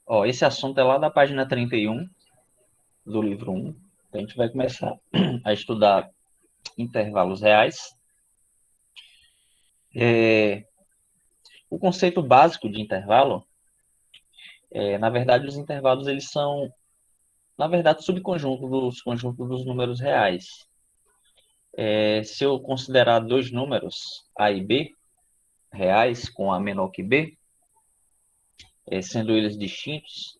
Ó, esse assunto é lá da página 31 do livro 1. Então, a gente vai começar a estudar intervalos reais. O conceito básico de intervalo na verdade, os intervalos eles são, na verdade, subconjunto dos conjuntos dos números reais. Se eu considerar dois números, A e B, reais, com A menor que B, sendo eles distintos,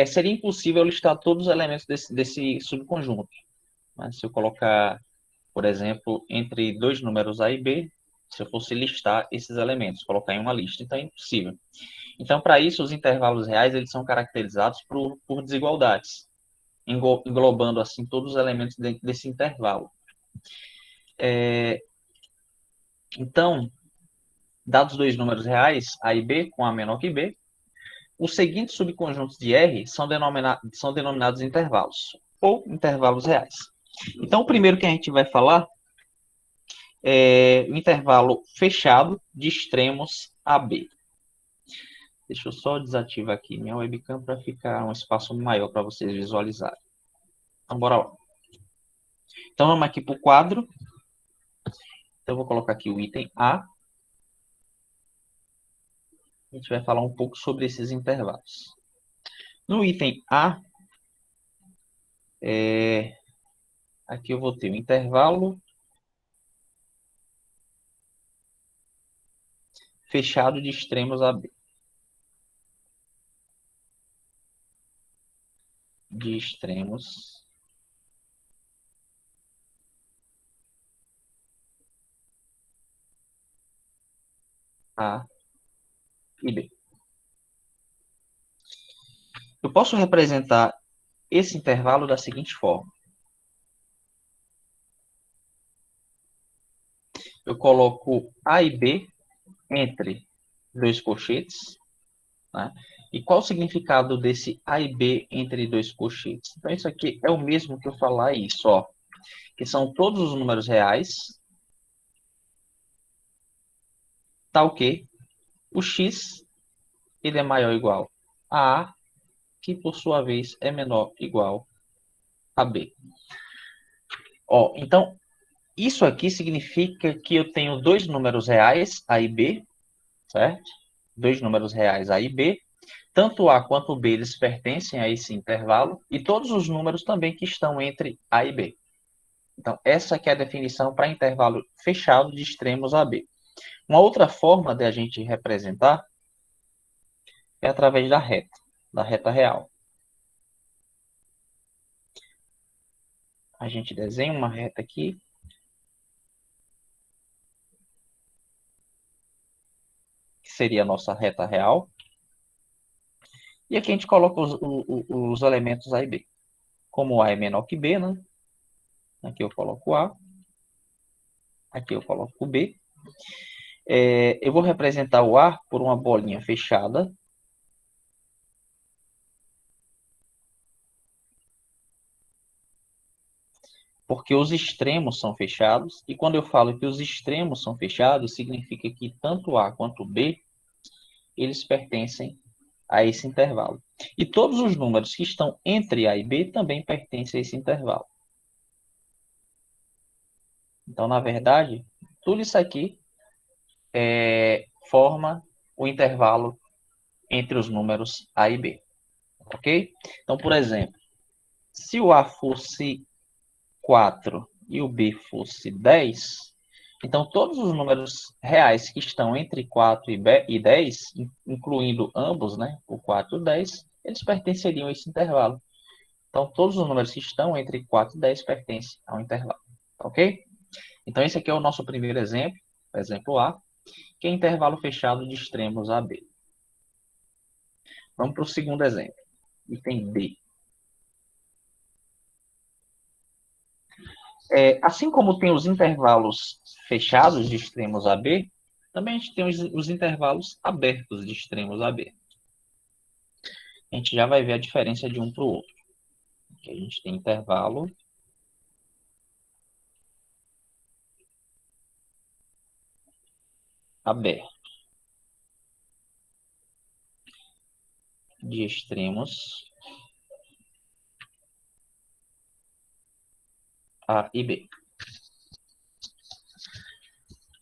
seria impossível listar todos os elementos desse subconjunto. Mas se eu colocar, por exemplo, entre dois números A e B, se eu fosse listar esses elementos, colocar em uma lista, então é impossível. Então, para isso, os intervalos reais eles são caracterizados por desigualdades, englobando assim todos os elementos dentro desse intervalo. Então, dados dois números reais, A e B, com A menor que B, os seguintes subconjuntos de R são denominados intervalos, ou intervalos reais. Então, o primeiro que a gente vai falar é o intervalo fechado de extremos AB. Deixa eu só desativar aqui minha webcam para ficar um espaço maior para vocês visualizarem. Então, bora lá. Então, vamos aqui para o quadro. Então, eu vou colocar aqui o item A. A gente vai falar um pouco sobre esses intervalos. No item A, aqui eu vou ter o intervalo fechado de extremos AB. De extremos A e B. Eu posso representar esse intervalo da seguinte forma. Eu coloco A e B entre dois colchetes, né? E qual o significado desse A e B entre dois colchetes? Então, isso aqui é o mesmo que eu falar isso, ó, que são todos os números reais, tal que o x ele é maior ou igual a A, que por sua vez é menor ou igual a B. Ó, então, isso aqui significa que eu tenho dois números reais, A e B, certo? Dois números reais, A e B. Tanto A quanto B, eles pertencem a esse intervalo, e todos os números também que estão entre A e B. Então, essa aqui é a definição para intervalo fechado de extremos AB. Uma outra forma de a gente representar é através da reta real. A gente desenha uma reta aqui, que seria a nossa reta real, e aqui a gente coloca os elementos A e B. Como A é menor que B, né? Aqui eu coloco A, aqui eu coloco B. Eu vou representar o A por uma bolinha fechada, porque os extremos são fechados, e quando eu falo que os extremos são fechados, significa que tanto A quanto B, eles pertencem a esse intervalo. E todos os números que estão entre A e B também pertencem a esse intervalo. Então, na verdade, tudo isso aqui forma o intervalo entre os números A e B. Ok? Então, por exemplo, se o A fosse 4 e o B fosse 10, então todos os números reais que estão entre 4 e 10, incluindo ambos, né, o 4 e o 10, eles pertenceriam a esse intervalo. Então, todos os números que estão entre 4 e 10 pertencem ao intervalo. Ok? Então, esse aqui é o nosso primeiro exemplo, exemplo A, que é intervalo fechado de extremos AB. Vamos para o segundo exemplo, item B. Assim como tem os intervalos fechados de extremos AB, também a gente tem os intervalos abertos de extremos AB. A gente já vai ver a diferença de um para o outro. Aqui a gente tem intervalo aberto. de extremos A e B.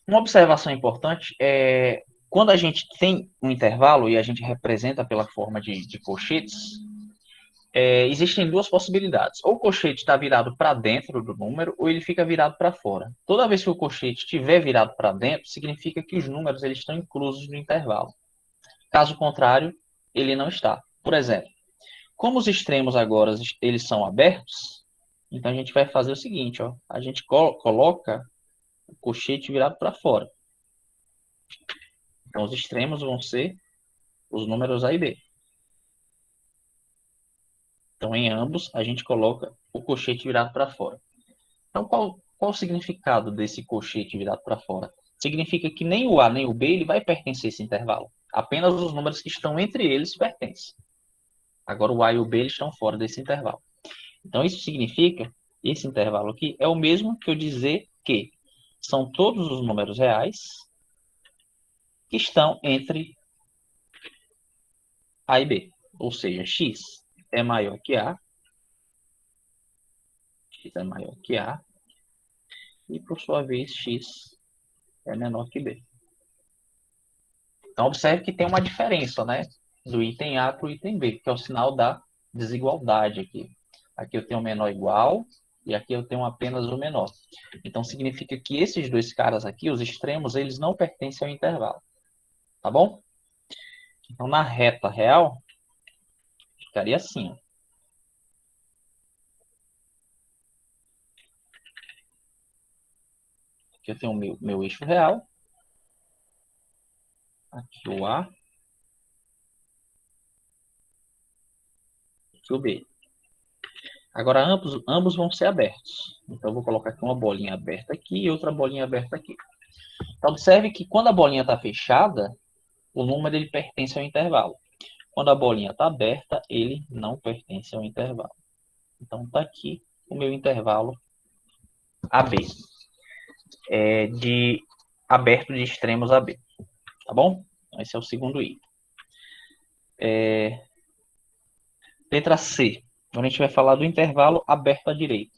Uma observação importante é quando a gente tem um intervalo e a gente representa pela forma de colchetes, existem duas possibilidades. Ou o colchete está virado para dentro do número, ou ele fica virado para fora. Toda vez que o colchete estiver virado para dentro, significa que os números eles estão inclusos no intervalo. Caso contrário, ele não está. Por exemplo, como os extremos agora eles são abertos, então a gente vai fazer o seguinte, ó, a gente coloca o colchete virado para fora. Então os extremos vão ser os números A e B. Então em ambos a gente coloca o colchete virado para fora. Então qual o significado desse colchete virado para fora? Significa que nem o A nem o B ele vai pertencer a esse intervalo. Apenas os números que estão entre eles pertencem. Agora o A e o B eles estão fora desse intervalo. Então isso significa, esse intervalo aqui é o mesmo que eu dizer que são todos os números reais que estão entre A e B. Ou seja, x é maior que A, x é maior que A, e por sua vez x é menor que B. Então observe que tem uma diferença, né? Do item A para o item B, que é o sinal da desigualdade aqui. Aqui eu tenho o menor igual e aqui eu tenho apenas o menor. Então significa que esses dois caras aqui, os extremos, eles não pertencem ao intervalo. Tá bom? Então na reta real, ficaria assim. Ó. Aqui eu tenho o meu eixo real. Aqui o A. Aqui o B. Agora ambos vão ser abertos. Então eu vou colocar aqui uma bolinha aberta aqui e outra bolinha aberta aqui. Então observe que quando a bolinha está fechada, o número ele pertence ao intervalo. Quando a bolinha está aberta, ele não pertence ao intervalo. Então está aqui o meu intervalo AB. Aberto de extremos AB. Tá bom? Então, esse é o segundo item. Letra C. Agora a gente vai falar do intervalo aberto à direita.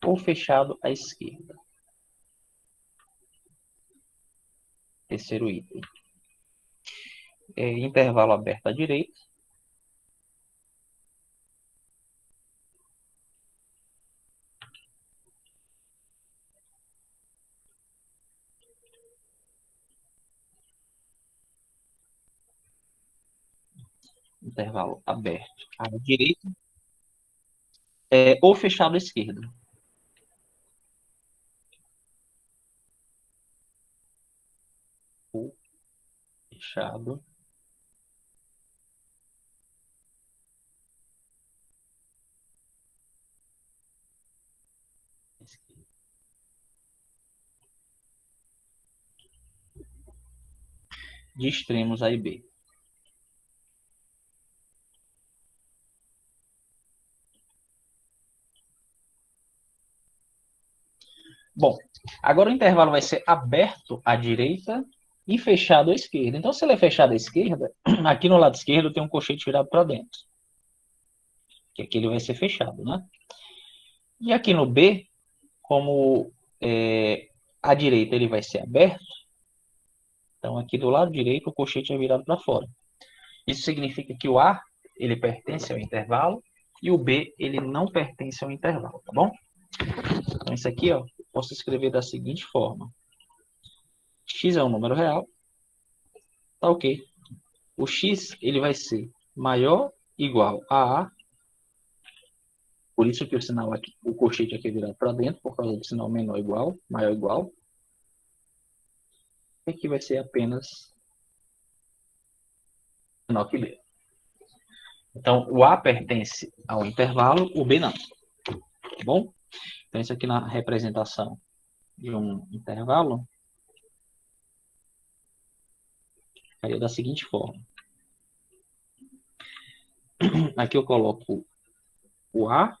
Ou fechado à esquerda. Terceiro item. Intervalo aberto à direita. Intervalo aberto à direita. Ou fechado à esquerda. Ou fechado à esquerda. De extremos A e B. Bom, agora o intervalo vai ser aberto à direita e fechado à esquerda. Então, se ele é fechado à esquerda, aqui no lado esquerdo tem um colchete virado para dentro. Que aqui ele vai ser fechado, né? E aqui no B, como à direita ele vai ser aberto, então aqui do lado direito o colchete é virado para fora. Isso significa que o A ele pertence ao intervalo e o B ele não pertence ao intervalo, tá bom? Então isso aqui, ó, eu posso escrever da seguinte forma. X é um número real, tá ok. O X ele vai ser maior ou igual a A, por isso que o sinal aqui, o colchete aqui é virado para dentro, por causa do sinal menor igual, maior igual. E aqui vai ser apenas menor que B. Então, o A pertence ao intervalo, o B não. Tá bom? Então, isso aqui na representação de um intervalo ficaria da seguinte forma. Aqui eu coloco o A,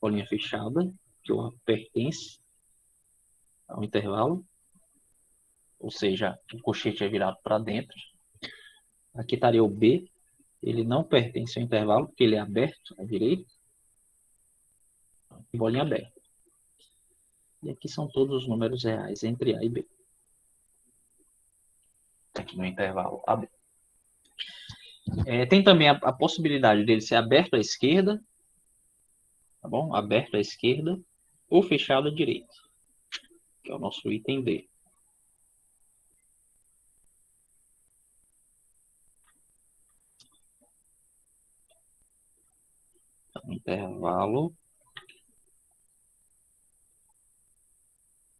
bolinha fechada, que o A pertence ao intervalo, ou seja, o colchete é virado para dentro. Aqui estaria o B. Ele não pertence ao intervalo, porque ele é aberto à direita. Bolinha aberta. E aqui são todos os números reais entre A e B. Aqui no intervalo AB. Tem também a possibilidade dele ser aberto à esquerda, tá bom? Aberto à esquerda ou fechado à direita, que é o nosso item D. Então, intervalo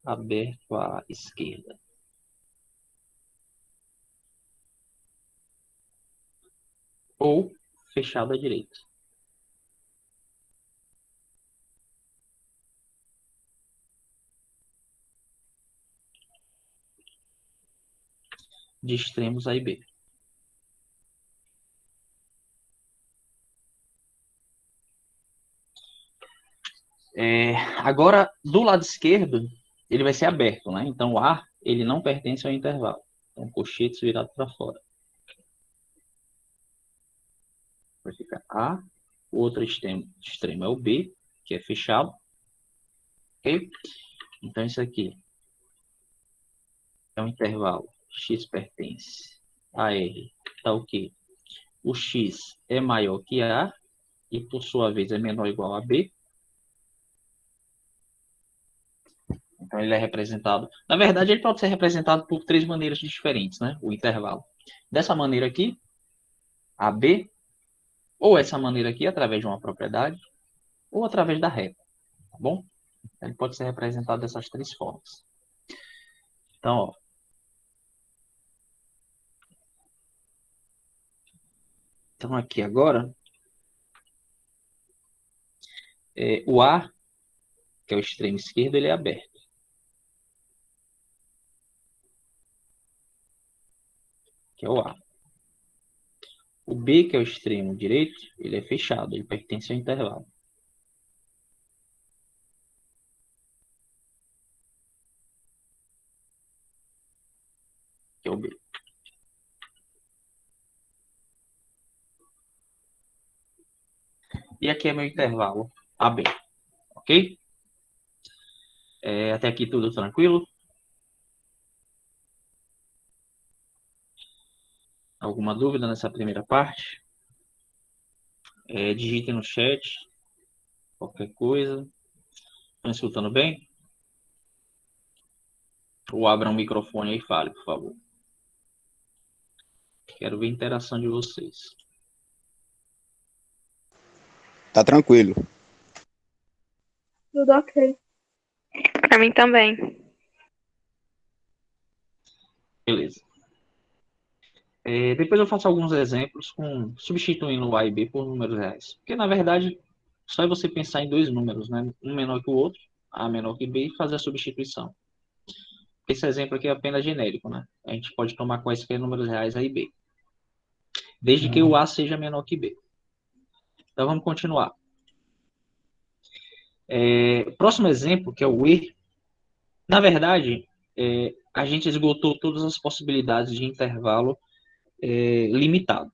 aberto à esquerda. Ou fechado à direita. De extremos A e B. Agora, do lado esquerdo, ele vai ser aberto, né? Então, o A, ele não pertence ao intervalo. Então, colchetes virados para fora. Vai ficar A. O outro extremo é o B, que é fechado. Ok? Então, isso aqui é um intervalo. X pertence a R. Tá o quê? O X é maior que A e, por sua vez, é menor ou igual a B. Então, ele é representado... Na verdade, ele pode ser representado por três maneiras diferentes, né? O intervalo. Dessa maneira aqui, AB, ou essa maneira aqui, através de uma propriedade, ou através da reta, tá bom? Ele pode ser representado dessas três formas. Então, ó, então aqui agora, o A, que é o extremo esquerdo, ele é aberto, que é o A. O B, que é o extremo direito, ele é fechado, ele pertence ao intervalo, que é o B. E aqui é meu intervalo AB, ok? Até aqui tudo tranquilo? Alguma dúvida nessa primeira parte? Digite no chat, qualquer coisa. Estão escutando bem? Ou abra um microfone aí e fale, por favor. Quero ver a interação de vocês. Tá tranquilo. Tudo ok. Pra mim também. Beleza. Depois eu faço alguns exemplos substituindo o A e B por números reais. Porque, na verdade, só é você pensar em dois números, né? Um menor que o outro, A menor que B, e fazer a substituição. Esse exemplo aqui é apenas genérico, né? A gente pode tomar quaisquer números reais A e B, desde que o A seja menor que B. Então, vamos continuar. Próximo exemplo, que é o E. Na verdade, a gente esgotou todas as possibilidades de intervalo limitado.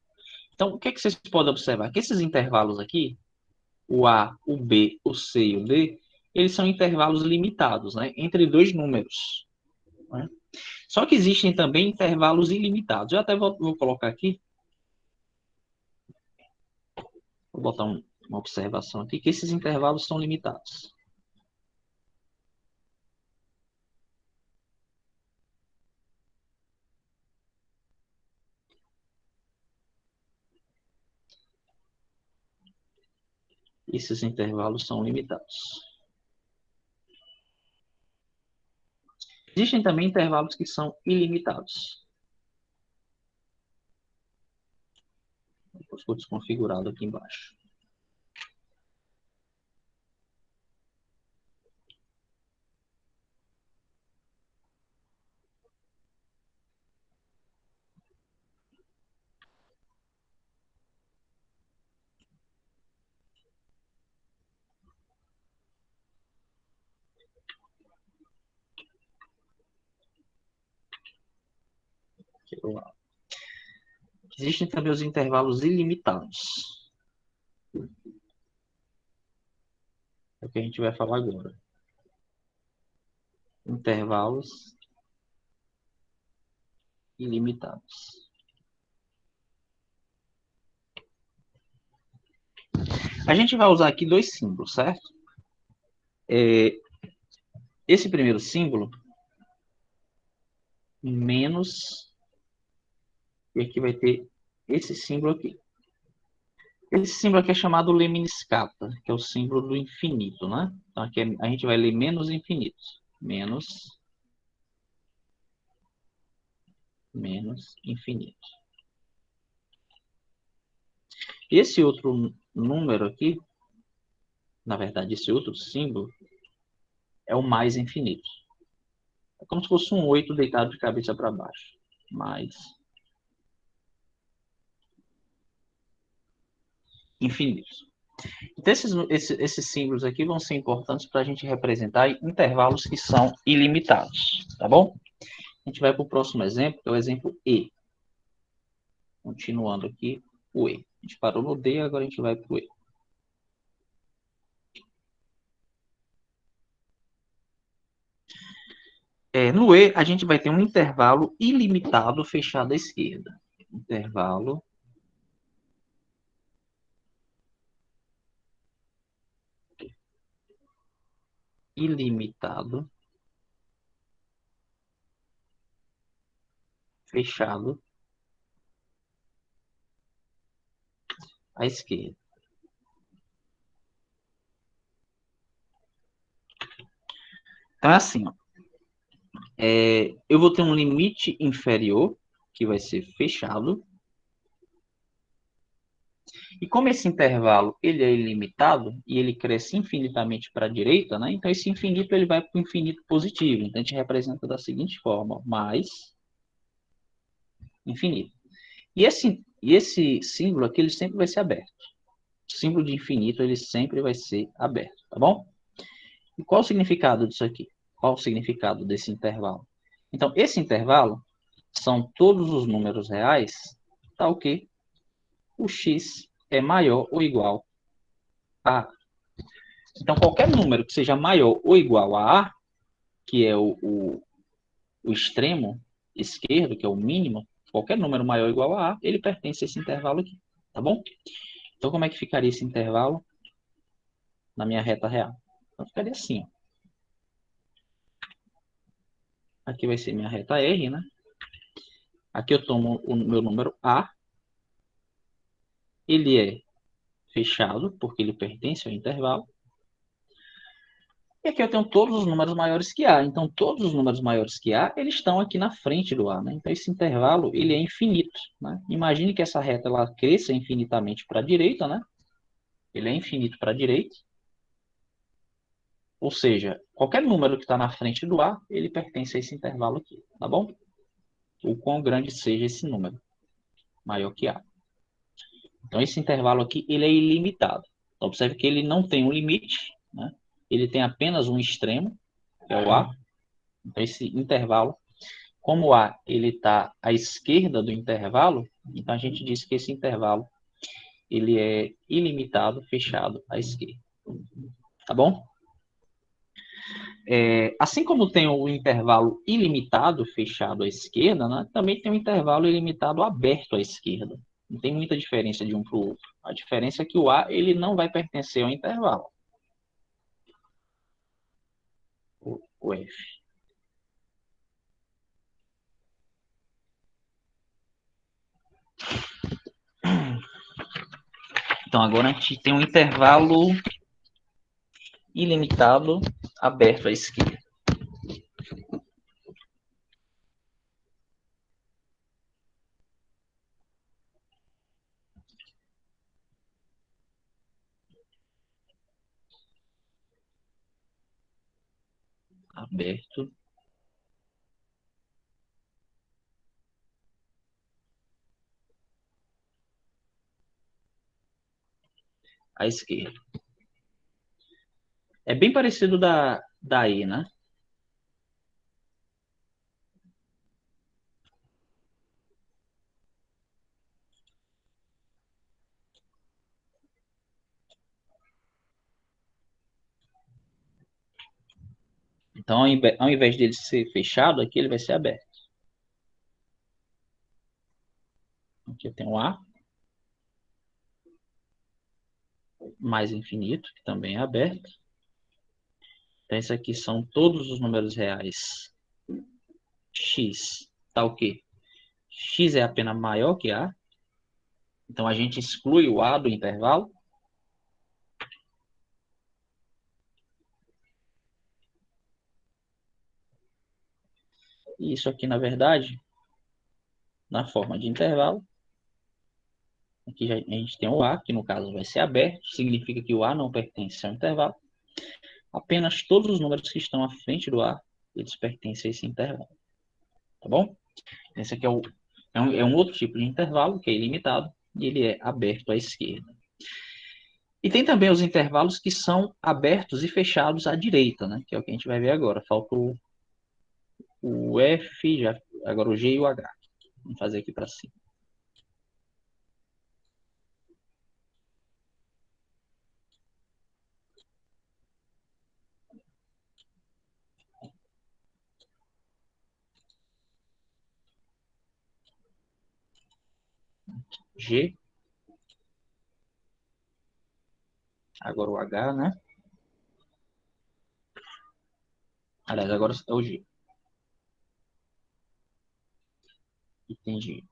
Então, o que é que vocês podem observar? Que esses intervalos aqui, o A, o B, o C e o D, eles são intervalos limitados, né, entre dois números. Né? Só que existem também intervalos ilimitados. Eu até vou colocar aqui, vou botar uma observação aqui, que esses intervalos são limitados. Esses intervalos são limitados. Existem também intervalos que são ilimitados. Ficou desconfigurado aqui embaixo. Existem também os intervalos ilimitados. É o que a gente vai falar agora. Intervalos ilimitados. A gente vai usar aqui dois símbolos, certo? Esse primeiro símbolo, menos, e aqui vai ter esse símbolo aqui. Esse símbolo aqui é chamado lemniscata, que é o símbolo do infinito, né? Então aqui a gente vai ler menos infinito. Menos infinito. Esse outro número aqui, na verdade, esse outro símbolo, é o mais infinito. É como se fosse um 8 deitado de cabeça para baixo. Mais infinito. Então, esses símbolos aqui vão ser importantes para a gente representar intervalos que são ilimitados, tá bom? A gente vai para o próximo exemplo, que é o exemplo E. Continuando aqui, o E. A gente parou no D, agora a gente vai para o E. No E, a gente vai ter um intervalo ilimitado fechado à esquerda. Intervalo ilimitado fechado à esquerda. Então é assim, ó. Eu vou ter um limite inferior, que vai ser fechado. E como esse intervalo ele é ilimitado e ele cresce infinitamente para a direita, né? Então esse infinito ele vai para o infinito positivo. Então a gente representa da seguinte forma: mais infinito. E esse símbolo aqui ele sempre vai ser aberto. O símbolo de infinito ele sempre vai ser aberto, tá bom? E qual o significado disso aqui? Qual o significado desse intervalo? Então esse intervalo são todos os números reais, tal que o x é maior ou igual a A. Então, qualquer número que seja maior ou igual a A, que é o extremo esquerdo, que é o mínimo, qualquer número maior ou igual a A, ele pertence a esse intervalo aqui, tá bom? Então, como é que ficaria esse intervalo na minha reta real? Então, ficaria assim, ó. Aqui vai ser minha reta R, né? Aqui eu tomo o meu número A. Ele é fechado, porque ele pertence ao intervalo. E aqui eu tenho todos os números maiores que A. Então, todos os números maiores que A, eles estão aqui na frente do A, né? Então, esse intervalo, ele é infinito, né? Imagine que essa reta, ela cresça infinitamente para a direita, né? Ele é infinito para a direita. Ou seja, qualquer número que está na frente do A, ele pertence a esse intervalo aqui, tá bom? O quão grande seja esse número, maior que A. Então, esse intervalo aqui, ele é ilimitado. Então, observe que ele não tem um limite, né? Ele tem apenas um extremo, que é o A. Então, esse intervalo, como o A ele está à esquerda do intervalo, então a gente diz que esse intervalo ele é ilimitado, fechado à esquerda. Tá bom? Assim como tem o intervalo ilimitado, fechado à esquerda, né, também tem o intervalo ilimitado aberto à esquerda. Não tem muita diferença de um para o outro. A diferença é que o A ele não vai pertencer ao intervalo. O F. Então, agora a gente tem um intervalo ilimitado aberto à esquerda. Aberto à esquerda. É bem parecido da E, né? Então, ao invés dele ser fechado, aqui ele vai ser aberto. Aqui eu tenho o A mais infinito, que também é aberto. Então, isso aqui são todos os números reais. X tá o quê? X é apenas maior que A. Então, a gente exclui o A do intervalo. E isso aqui, na verdade, na forma de intervalo, aqui a gente tem o A, que no caso vai ser aberto, significa que o A não pertence ao intervalo. Apenas todos os números que estão à frente do A, eles pertencem a esse intervalo. Tá bom? Esse aqui é um outro tipo de intervalo, que é ilimitado, e ele é aberto à esquerda. E tem também os intervalos que são abertos e fechados à direita, né? Que é o que a gente vai ver agora. Faltou o F, já, agora o G e o H. Vamos fazer aqui para cima. G, agora o H, né? Aliás, agora é o G. Item G.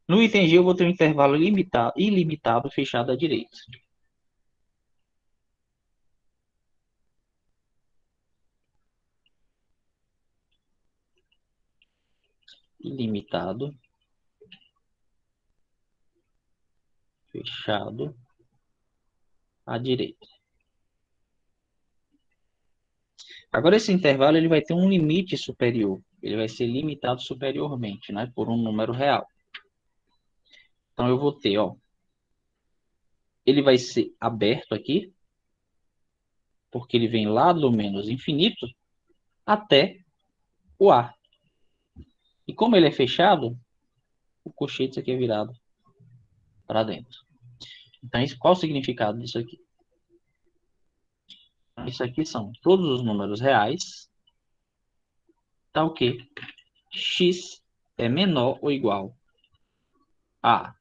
No item G eu vou ter um intervalo ilimitado fechado à direita. Ilimitado fechado à direita. Agora esse intervalo ele vai ter um limite superior. Ele vai ser limitado superiormente, né, por um número real. Então eu vou ter, ó, ele vai ser aberto aqui, porque ele vem lá do menos infinito até o A. E como ele é fechado, o colchete aqui é virado para dentro. Então, qual o significado disso aqui? Isso aqui são todos os números reais, tá o quê? X é menor ou igual a A.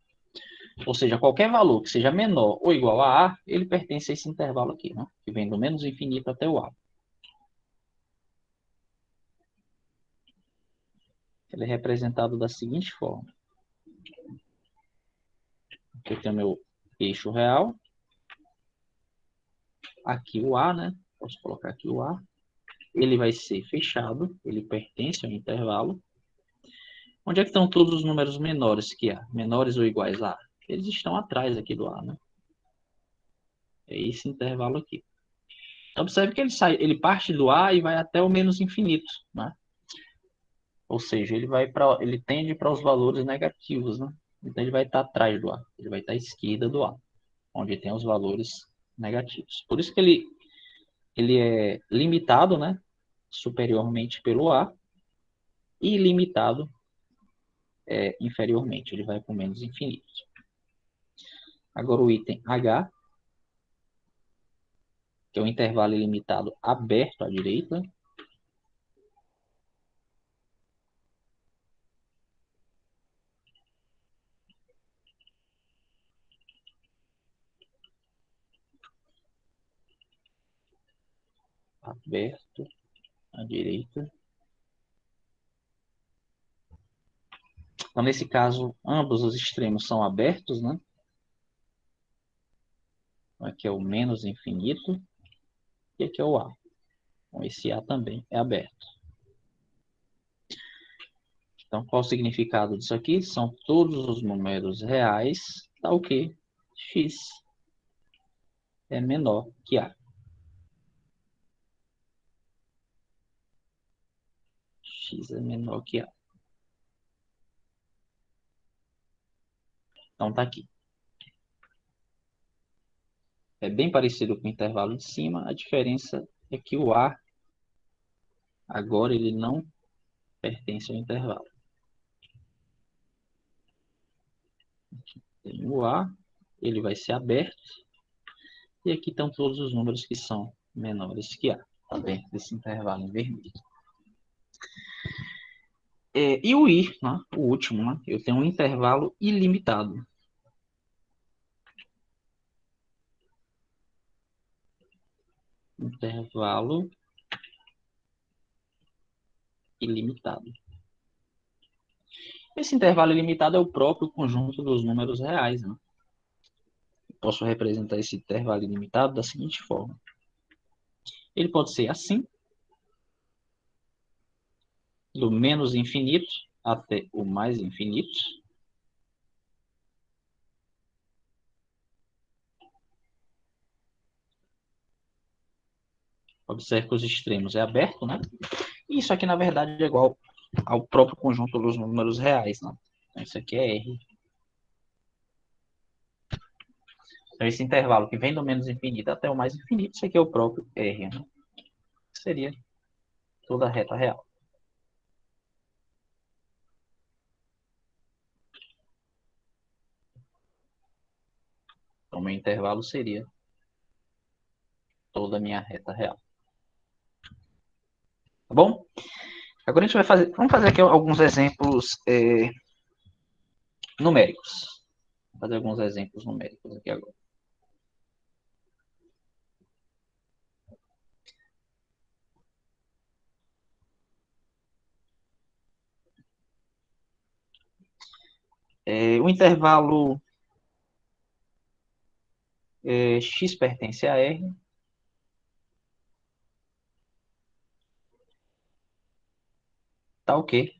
Ou seja, qualquer valor que seja menor ou igual a A, ele pertence a esse intervalo aqui, né? Que vem do menos infinito até o A. Ele é representado da seguinte forma. Aqui eu tenho meu eixo real. Aqui o A, né? Posso colocar aqui o A. Ele vai ser fechado, ele pertence ao intervalo. Onde é que estão todos os números menores que A? Menores ou iguais a A? Eles estão atrás aqui do A, né? É esse intervalo aqui. Então, observe que ele parte do A e vai até o menos infinito, né? Ou seja, ele tende para os valores negativos, né? Então ele vai estar atrás do A, ele vai estar à esquerda do A, onde tem os valores negativos. Por isso que ele é limitado, né? Superiormente pelo A e ilimitado inferiormente, ele vai para o menos infinito. Agora o item H, que é o intervalo ilimitado aberto à direita. Aberto à direita. Então, nesse caso, ambos os extremos são abertos, né? Aqui é o menos infinito e aqui é o A. Então, esse A também é aberto. Então, qual o significado disso aqui? São todos os números reais, tá o quê? X é menor que A. X é menor que A. Então, tá aqui. É bem parecido com o intervalo de cima, a diferença é que o A, agora, ele não pertence ao intervalo. Tem o A, ele vai ser aberto, e aqui estão todos os números que são menores que A. Está dentro desse intervalo em vermelho. E o I, né? O último, né? Eu tenho um intervalo ilimitado. Intervalo ilimitado. Esse intervalo ilimitado é o próprio conjunto dos números reais, né? Posso representar esse intervalo ilimitado da seguinte forma. Ele pode ser assim, do menos infinito até o mais infinito. Observe que os extremos é aberto, né? E isso aqui, na verdade, é igual ao próprio conjunto dos números reais, né? Então, isso aqui é R. Então, esse intervalo que vem do menos infinito até o mais infinito, isso aqui é o próprio R, né? Seria toda a reta real. Então, meu intervalo seria toda a minha reta real. Tá bom? Agora a gente vai fazer, vamos fazer aqui alguns exemplos numéricos. Vou fazer alguns exemplos numéricos aqui agora. O intervalo x pertence a R. Tá ok.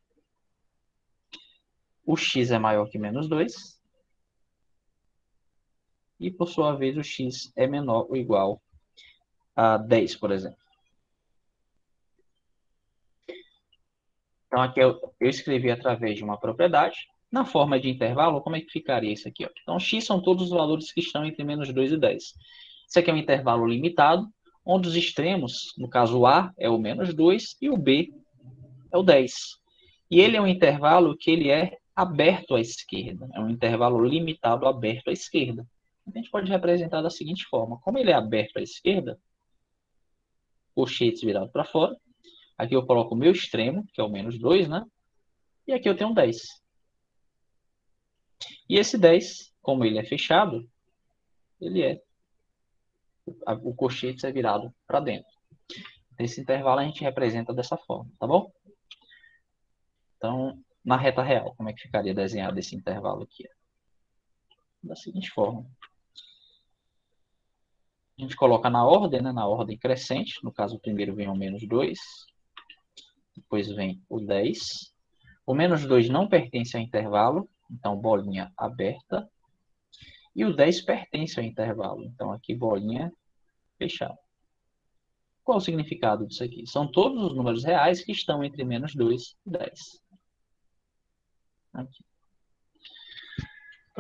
O x é maior que menos 2. E, por sua vez, o x é menor ou igual a 10, por exemplo. Então, aqui eu escrevi através de uma propriedade. Na forma de intervalo, como é que ficaria isso aqui? Ó? Então, x são todos os valores que estão entre menos 2 e 10. Isso aqui é um intervalo limitado, onde os extremos, no caso o A, é o menos 2 e o B é o 10. E ele é um intervalo que ele é aberto à esquerda. É um intervalo limitado aberto à esquerda. A gente pode representar da seguinte forma. Como ele é aberto à esquerda, colchetes virado para fora. Aqui eu coloco o meu extremo, que é o menos 2, né? E aqui eu tenho 10. E esse 10, como ele é fechado, ele é o colchete é virado para dentro. Esse intervalo a gente representa dessa forma, tá bom? Então, na reta real, como é que ficaria desenhado esse intervalo aqui? Da seguinte forma. A gente coloca na ordem, né? Na ordem crescente. No caso, o primeiro vem o menos 2. Depois vem o 10. O menos 2 não pertence ao intervalo. Então, bolinha aberta. E o 10 pertence ao intervalo. Então, aqui, bolinha fechada. Qual o significado disso aqui? São todos os números reais que estão entre menos 2 e 10. Aqui.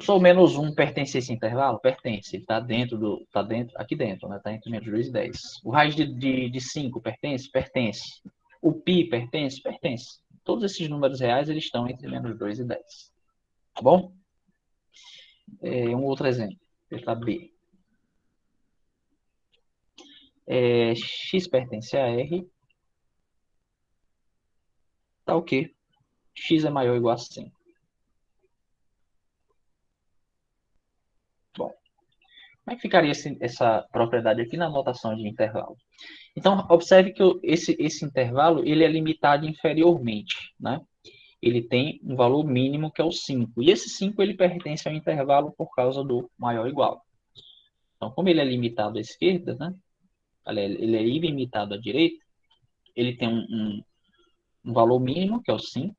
O menos 1 pertence a esse intervalo? Pertence. Ele está dentro, aqui dentro, né? Está entre menos 2 e 10. O raiz de 5 pertence? Pertence. O π pertence? Pertence. Todos esses números reais eles estão entre menos 2 e 10. Tá bom? Um outro exemplo. Letra B. X pertence a R. Tá ok. X é maior ou igual a 5. Bom, como é que ficaria essa propriedade aqui na notação de intervalo? Então, observe que esse intervalo ele é limitado inferiormente, né? Ele tem um valor mínimo que é o 5. E esse 5 ele pertence ao intervalo por causa do maior ou igual. Então, como ele é limitado à esquerda, né? Ele é ilimitado à direita, ele tem um valor mínimo, que é o 5.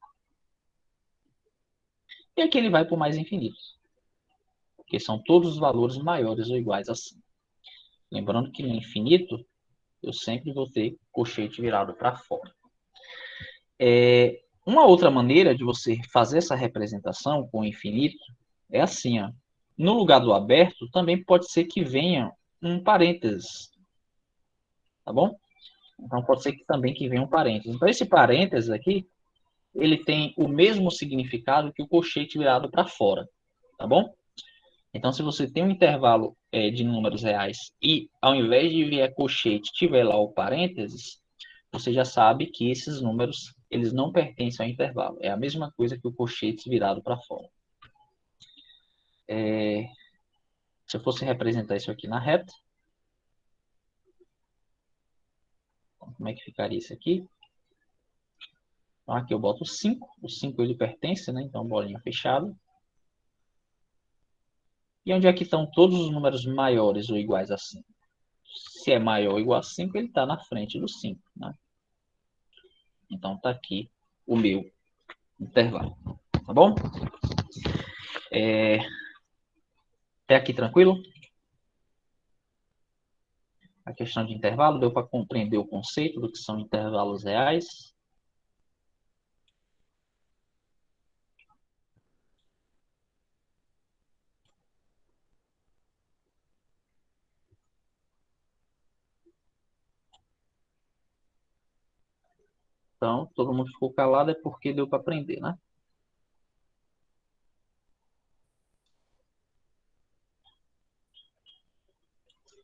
E aqui ele vai para o mais infinito. Porque são todos os valores maiores ou iguais a 5. Lembrando que no infinito, eu sempre vou ter colchete virado para fora. Uma outra maneira de você fazer essa representação com o infinito é assim, ó. No lugar do aberto, também pode ser que venha um parênteses. Tá bom? Então, pode ser que também que venha um parênteses. Então, esse parênteses aqui, ele tem o mesmo significado que o colchete virado para fora. Tá bom? Então, se você tem um intervalo de números reais e, ao invés de vier colchete, tiver lá o parênteses, você já sabe que esses números eles não pertencem ao intervalo. É a mesma coisa que o colchete virado para fora. Se eu fosse representar isso aqui na reta, como é que ficaria isso aqui? Então, aqui eu boto o 5. O 5 ele pertence, né? Então, bolinha fechada. E onde é que estão todos os números maiores ou iguais a 5? Se é maior ou igual a 5, ele está na frente do 5, né? Então, está aqui o meu intervalo. Tá bom? Até aqui tranquilo? A questão de intervalo, deu para compreender o conceito do que são intervalos reais? Então, todo mundo ficou calado é porque deu para aprender, né?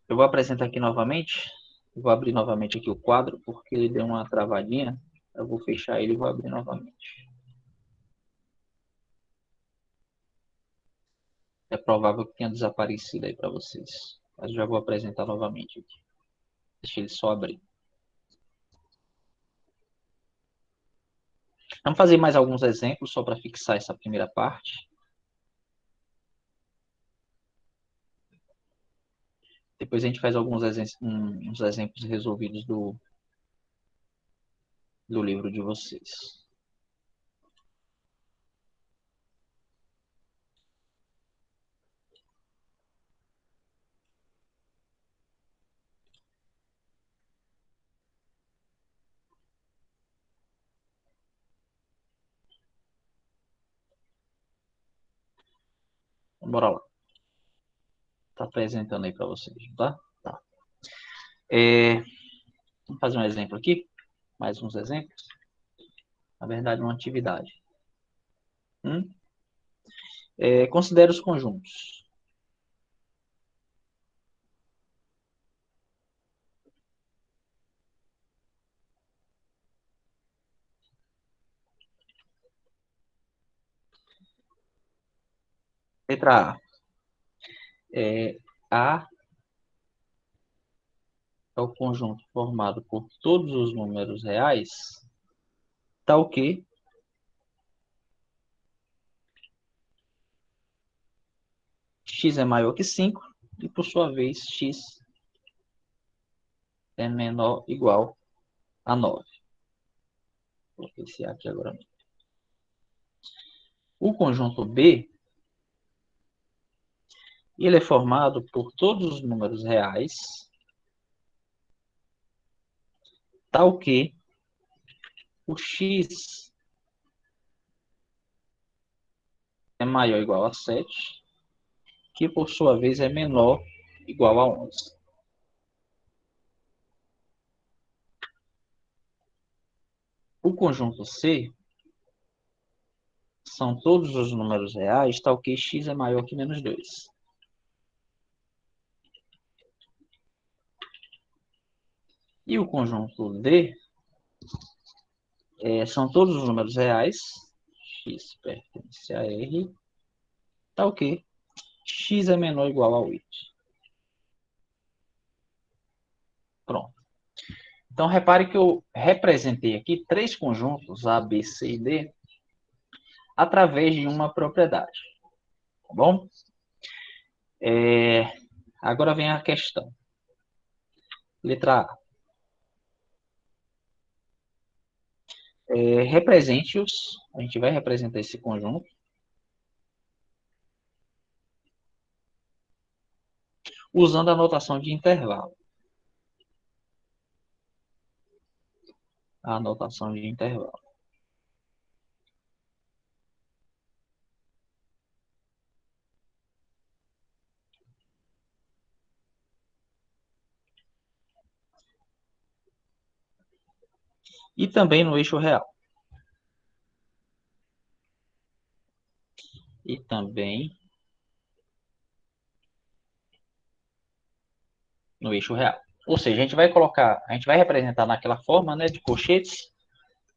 Eu vou apresentar aqui novamente. Eu vou abrir novamente aqui o quadro, porque ele deu uma travadinha. Eu vou fechar ele e vou abrir novamente. É provável que tenha desaparecido aí para vocês. Mas eu já vou apresentar novamente aqui. Deixa ele só abrir. Vamos fazer mais alguns exemplos só para fixar essa primeira parte. Depois a gente faz uns exemplos resolvidos do livro de vocês. Então, bora lá. Tá apresentando aí para vocês, tá? Tá. Vamos fazer um exemplo aqui. Mais uns exemplos. Na verdade, uma atividade. Considere os conjuntos. Letra A. A é o conjunto formado por todos os números reais, tal que x é maior que 5 e, por sua vez, x é menor ou igual a 9. Vou esse aqui agora mesmo. O conjunto B ele é formado por todos os números reais, tal que o x é maior ou igual a 7, que por sua vez é menor ou igual a 11. O conjunto C são todos os números reais, tal que x é maior que menos 2. E o conjunto D são todos os números reais, x pertence a R, tal que x é menor ou igual a 8. Pronto. Então, repare que eu representei aqui três conjuntos, A, B, C e D, através de uma propriedade. Tá bom? Agora vem a questão. Letra A. Represente-os. A gente vai representar esse conjunto usando a notação de intervalo. A notação de intervalo. E também no eixo real. E também no eixo real. Ou seja, a gente vai representar naquela forma, né, de colchetes,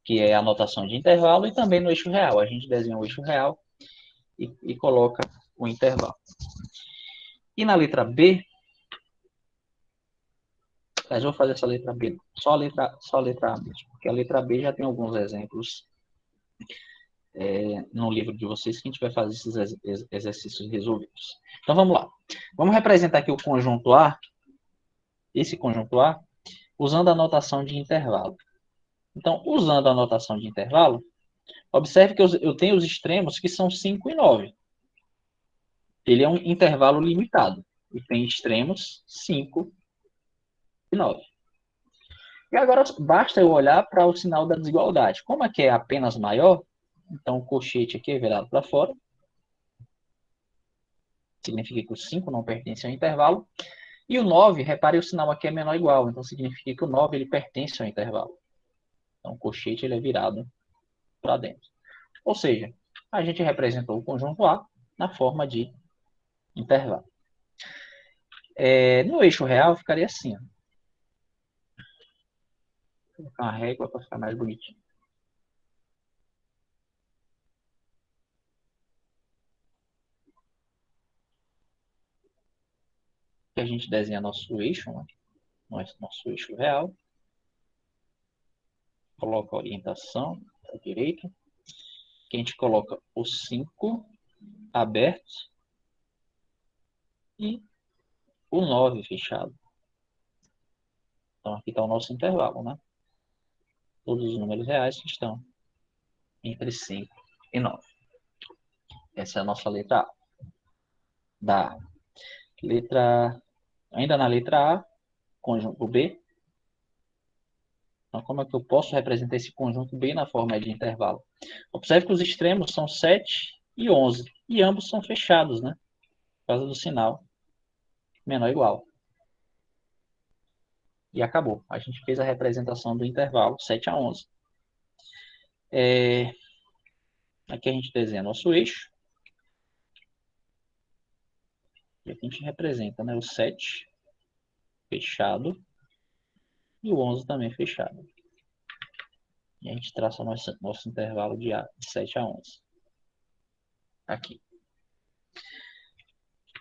que é a notação de intervalo, e também no eixo real. A gente desenha o eixo real e coloca o intervalo. E na letra B, mas eu vou fazer essa letra B, só a letra A mesmo, porque a letra B já tem alguns exemplos no livro de vocês que a gente vai fazer esses exercícios resolvidos. Então vamos lá. Vamos representar aqui o conjunto A, esse conjunto A, usando a notação de intervalo. Então, usando a notação de intervalo, observe que eu tenho os extremos que são 5 e 9. Ele é um intervalo limitado. E tem extremos 5 e 9. E agora basta eu olhar para o sinal da desigualdade. Como aqui é apenas maior, então o colchete aqui é virado para fora. Significa que o 5 não pertence ao intervalo. E o 9, repare, o sinal aqui é menor ou igual. Então significa que o 9 ele pertence ao intervalo. Então o colchete ele é virado para dentro. Ou seja, a gente representou o conjunto A na forma de intervalo. No eixo real ficaria assim. Ó. Vou colocar uma régua para ficar mais bonitinho. Aqui a gente desenha nosso eixo, né? Nosso eixo real. Coloca a orientação para a direita. Aqui a gente coloca o 5 aberto e o 9 fechado. Então aqui está o nosso intervalo, né? Todos os números reais que estão entre 5 e 9. Essa é a nossa letra A. Ainda na letra A, conjunto B. Então, como é que eu posso representar esse conjunto B na forma de intervalo? Observe que os extremos são 7 e 11, e ambos são fechados, né? Por causa do sinal menor ou igual. E acabou. A gente fez a representação do intervalo 7 a 11. Aqui a gente desenha nosso eixo. E aqui a gente representa, né, o 7 fechado e o 11 também fechado. E a gente traça nosso intervalo de 7 a 11. Aqui.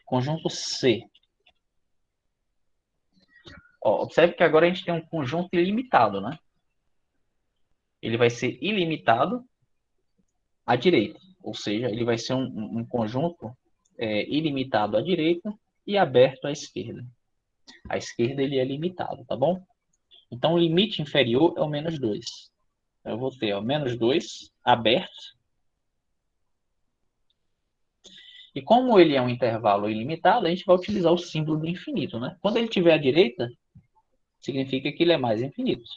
Conjunto C. Ó, observe que agora a gente tem um conjunto ilimitado, né? Ele vai ser ilimitado à direita. Ou seja, ele vai ser um conjunto ilimitado à direita e aberto à esquerda. À esquerda ele é limitado, tá bom? Então, o limite inferior é o menos 2. Eu vou ter o menos 2 aberto. E como ele é um intervalo ilimitado, a gente vai utilizar o símbolo do infinito, né? Quando ele estiver à direita, significa que ele é mais infinito.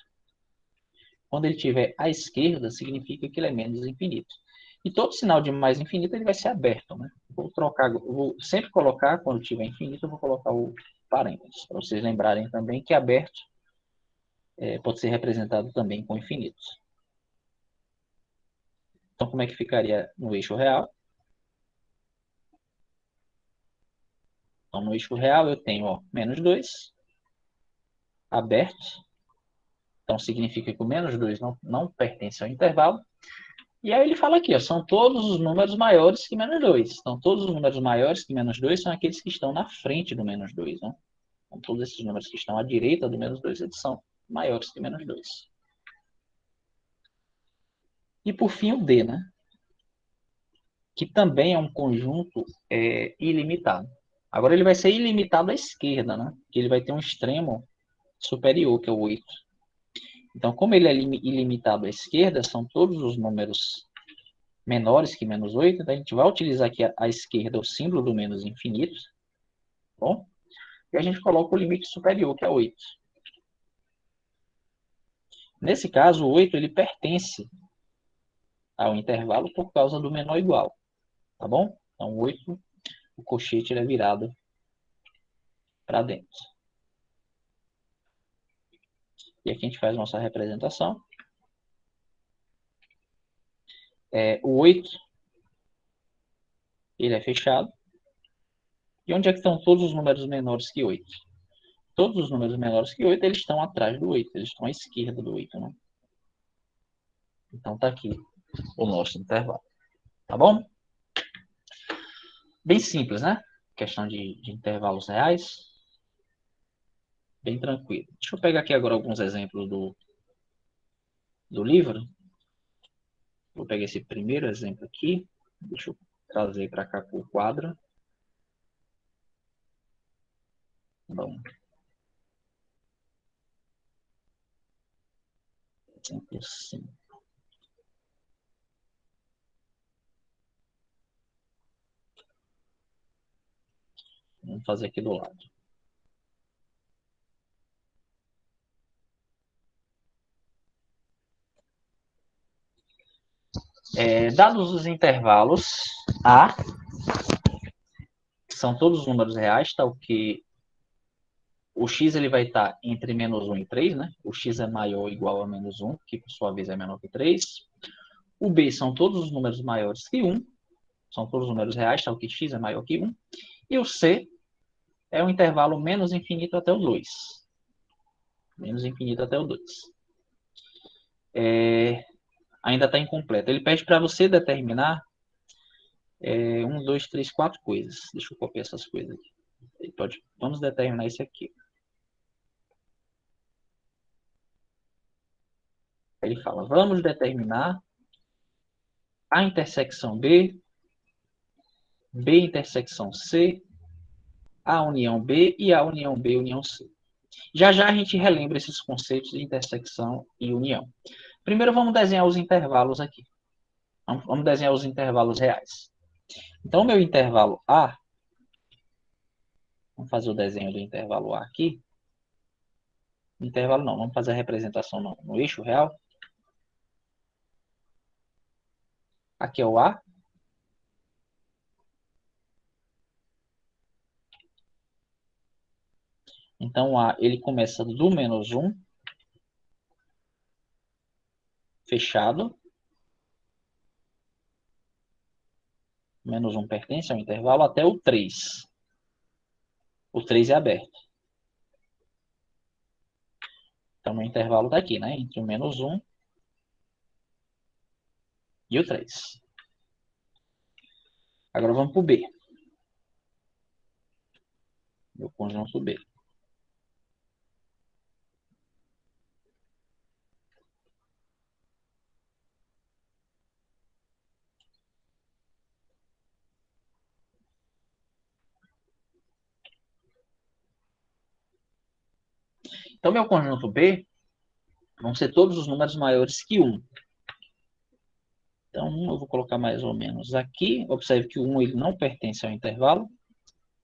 Quando ele estiver à esquerda, significa que ele é menos infinito. E todo sinal de mais infinito ele vai ser aberto, né? Vou sempre colocar, quando tiver infinito, eu vou colocar o parênteses, para vocês lembrarem também que aberto pode ser representado também com infinito. Então, como é que ficaria no eixo real? Então, no eixo real eu tenho menos 2, aberto. Então, significa que o menos 2 não pertence ao intervalo. E aí ele fala aqui, são todos os números maiores que menos 2. Então, todos os números maiores que menos 2 são aqueles que estão na frente do menos 2. Né? Então, todos esses números que estão à direita do menos 2, eles são maiores que menos 2. E por fim o D, né? Que também é um conjunto ilimitado. Agora ele vai ser ilimitado à esquerda, né? Que ele vai ter um extremo superior, que é o 8. Então, como ele é ilimitado à esquerda, são todos os números menores que menos 8, então a gente vai utilizar aqui à esquerda o símbolo do menos infinito, bom? E a gente coloca o limite superior, que é 8. Nesse caso, o 8 ele pertence ao intervalo por causa do menor igual, tá bom? Então, o 8, o colchete ele é virado para dentro. E aqui a gente faz nossa representação. O 8, ele é fechado. E onde é que estão todos os números menores que 8? Todos os números menores que 8, eles estão atrás do 8, eles estão à esquerda do 8, né? Então tá aqui o nosso intervalo. Tá bom? Bem simples, né? Questão de intervalos reais. Bem tranquilo. Deixa eu pegar aqui agora alguns exemplos do livro. Vou pegar esse primeiro exemplo aqui. Deixa eu trazer para cá para o quadro. Bom. Exemplo 5. Vamos fazer aqui do lado. Dados os intervalos A, que são todos os números reais, tá? O que o x ele vai estar entre menos 1 e 3, né? O x é maior ou igual a menos 1, que por sua vez é menor que 3. O B são todos os números maiores que 1, são todos os números reais, tá? O que x é maior que 1. E o C é o intervalo menos infinito até o 2. Menos infinito até o 2. Ainda está incompleto. Ele pede para você determinar 1, 2, 3, 4 coisas. Deixa eu copiar essas coisas aqui. Vamos determinar isso aqui. Ele fala, vamos determinar a intersecção B, B intersecção C, A união B e A união B união C. Já já a gente relembra esses conceitos de intersecção e união. Primeiro vamos desenhar os intervalos aqui. Vamos desenhar os intervalos reais. Então, o meu intervalo A, vamos fazer o desenho do intervalo A aqui. Intervalo não, vamos fazer a representação no eixo real. Aqui é o A. Então, A, ele começa do menos 1, fechado. Menos 1 pertence ao intervalo até o 3. O 3 é aberto. Então, o intervalo está aqui, né? Entre o menos 1 e o 3. Agora vamos para o B. Meu conjunto B. Então, meu conjunto B vão ser todos os números maiores que 1. Então, eu vou colocar mais ou menos aqui. Observe que o 1 ele não pertence ao intervalo.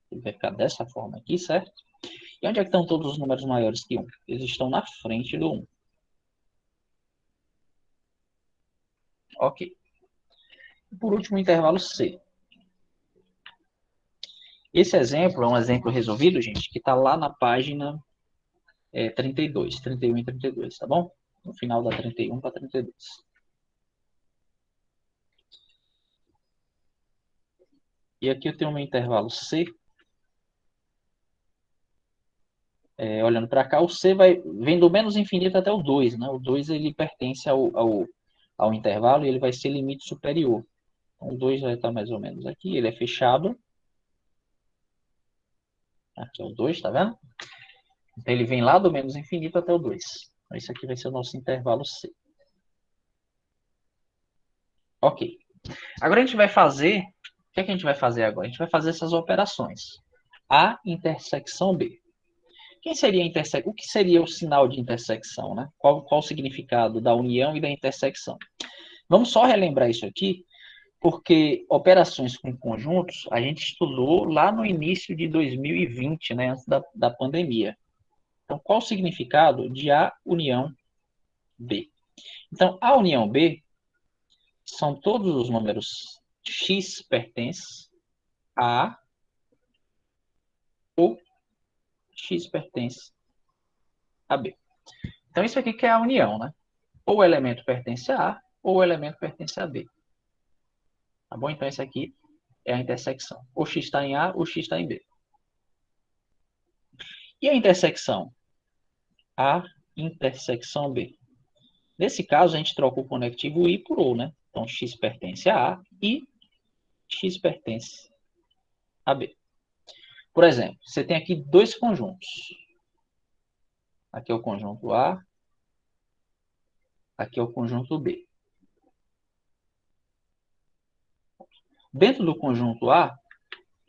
Ele vai ficar dessa forma aqui, certo? E onde é que estão todos os números maiores que 1? Eles estão na frente do 1. Ok. Por último, o intervalo C. Esse exemplo é um exemplo resolvido, gente, que está lá na página 32, 31 e 32, tá bom? No final da 31 para 32. E aqui eu tenho meu intervalo C. Olhando para cá, o C vem do menos infinito até o 2, né? O 2 ele pertence ao intervalo e ele vai ser limite superior. Então, o 2 vai estar mais ou menos aqui, ele é fechado. Aqui é o 2, tá vendo? Então, ele vem lá do menos infinito até o 2. Então, isso aqui vai ser o nosso intervalo C. Ok. Agora a gente vai fazer... O que é que a gente vai fazer agora? A gente vai fazer essas operações. A intersecção B. O que seria o sinal de intersecção, né? Qual o significado da união e da intersecção? Vamos só relembrar isso aqui, porque operações com conjuntos a gente estudou lá no início de 2020, né, antes da pandemia. Então, qual o significado de A união B? Então, A união B são todos os números x pertence a A ou x pertence a B. Então, isso aqui que é a união, né? Ou o elemento pertence a A ou o elemento pertence a B. Tá bom? Então, isso aqui é a intersecção. O x está em A, o x está em B. E a intersecção? A intersecção B. Nesse caso, a gente troca o conectivo I por O, né? Então, X pertence a A e X pertence a B. Por exemplo, você tem aqui dois conjuntos. Aqui é o conjunto A, aqui é o conjunto B. Dentro do conjunto A,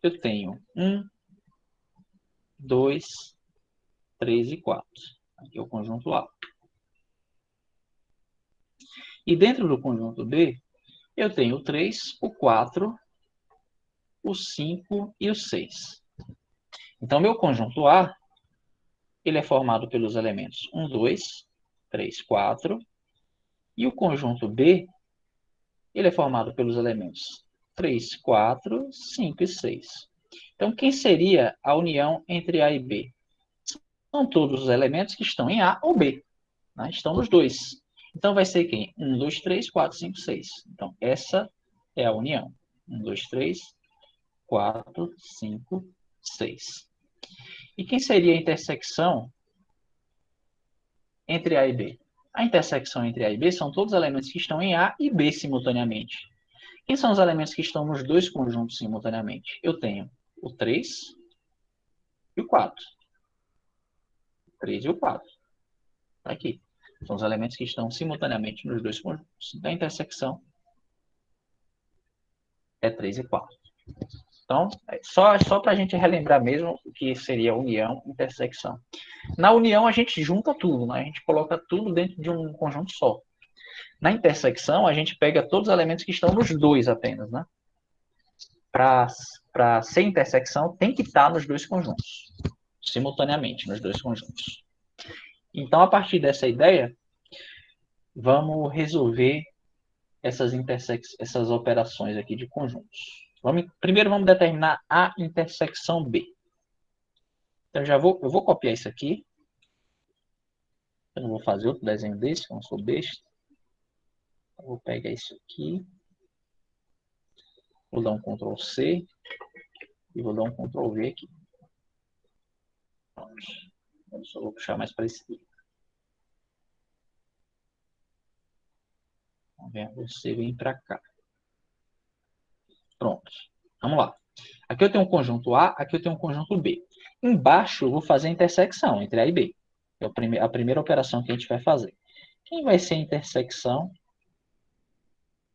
eu tenho 1, 2, 3 e 4. Aqui é o conjunto A. E dentro do conjunto B, eu tenho o 3, o 4, o 5 e o 6. Então, meu conjunto A, ele é formado pelos elementos 1, 2, 3, 4. E o conjunto B, ele é formado pelos elementos 3, 4, 5 e 6. Então, quem seria a união entre A e B? São todos os elementos que estão em A ou B. Né? Estão nos dois. Então, vai ser quem? 1, 2, 3, 4, 5, 6. Então, essa é a união. 1, 2, 3, 4, 5, 6. E quem seria a intersecção entre A e B? A intersecção entre A e B são todos os elementos que estão em A e B simultaneamente. Quem são os elementos que estão nos dois conjuntos simultaneamente? Eu tenho o 3 e o 4. 3 e o 4. Tá aqui. São os elementos que estão simultaneamente nos dois conjuntos. Da intersecção é 3 e 4. Então, só para a gente relembrar mesmo o que seria união e intersecção. Na união, a gente junta tudo, né? A gente coloca tudo dentro de um conjunto só. Na intersecção, a gente pega todos os elementos que estão nos dois apenas, né? Para ser intersecção, tem que estar nos dois conjuntos, simultaneamente, nos dois conjuntos. Então, a partir dessa ideia, vamos resolver essas operações aqui de conjuntos. Primeiro, vamos determinar a intersecção B. Então, eu vou copiar isso aqui. Eu não vou fazer outro desenho desse, eu não sou besta. Eu vou pegar isso aqui. Vou dar um Ctrl C e vou dar um Ctrl V aqui. Pronto. Eu só vou puxar mais para esse aqui. Você vem para cá. Pronto. Vamos lá. Aqui eu tenho um conjunto A, aqui eu tenho um conjunto B. Embaixo eu vou fazer a intersecção entre A e B. É a primeira operação que a gente vai fazer. Quem vai ser a intersecção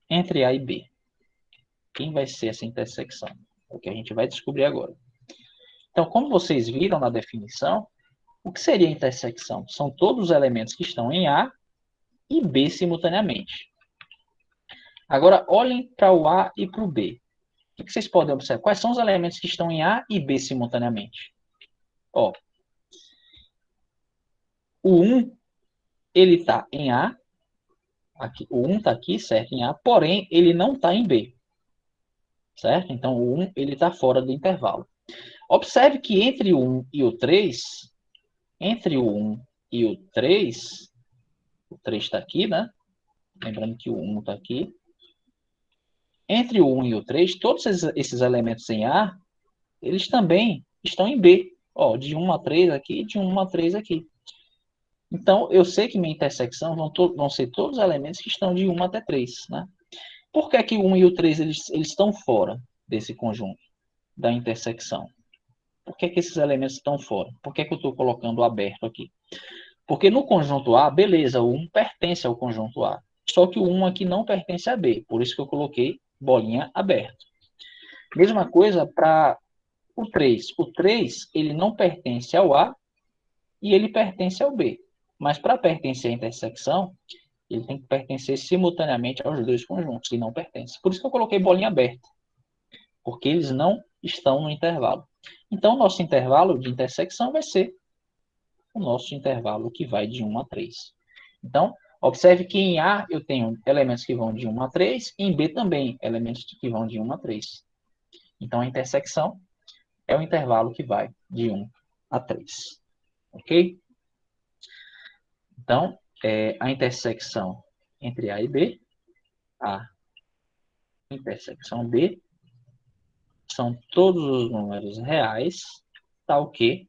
entre A e B? Quem vai ser essa intersecção? É o que a gente vai descobrir agora. Então, como vocês viram na definição, o que seria a intersecção? São todos os elementos que estão em A e B simultaneamente. Agora, olhem para o A e para o B. O que vocês podem observar? Quais são os elementos que estão em A e B simultaneamente? Ó, o 1, ele está em A. Aqui, o 1 está aqui, certo? Em A, porém, ele não está em B. Certo? Então, o 1 ele está fora do intervalo. Observe que entre o 1 e o 3, entre o 1 e o 3 está aqui, né? Lembrando que o 1 está aqui. Entre o 1 e o 3, todos esses elementos em A, eles também estão em B. Ó, de 1 a 3 aqui, de 1 a 3 aqui. Então, eu sei que minha intersecção vão ser todos os elementos que estão de 1 até 3, né? Por que que o 1 e o 3 eles estão fora desse conjunto, da intersecção? Por que que esses elementos estão fora? Por que que eu estou colocando aberto aqui? Porque no conjunto A, beleza, o 1 pertence ao conjunto A. Só que o 1 aqui não pertence a B. Por isso que eu coloquei bolinha aberta. Mesma coisa para o 3. O 3, ele não pertence ao A e ele pertence ao B. Mas para pertencer à intersecção, ele tem que pertencer simultaneamente aos dois conjuntos, que não pertencem. Por isso que eu coloquei bolinha aberta. Porque eles não estão no intervalo. Então, o nosso intervalo de intersecção vai ser o nosso intervalo que vai de 1 a 3. Então, observe que em A eu tenho elementos que vão de 1 a 3, em B também, elementos que vão de 1 a 3. Então, a intersecção é o intervalo que vai de 1 a 3. Ok? Então, a intersecção entre A e B, a intersecção B, são todos os números reais, tal que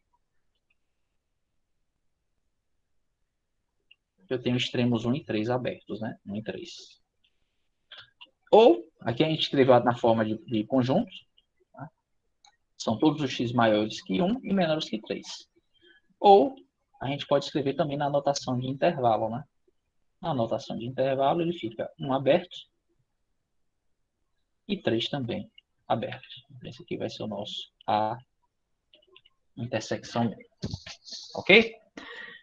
eu tenho extremos 1 e 3 abertos, né? 1 e 3. Ou, aqui a gente escreveu na forma de conjunto, tá? São todos os x maiores que 1 e menores que 3. Ou, a gente pode escrever também na anotação de intervalo, né? Na anotação de intervalo, ele fica 1 aberto e 3 também aberto. Esse aqui vai ser o nosso A intersecção B. Ok?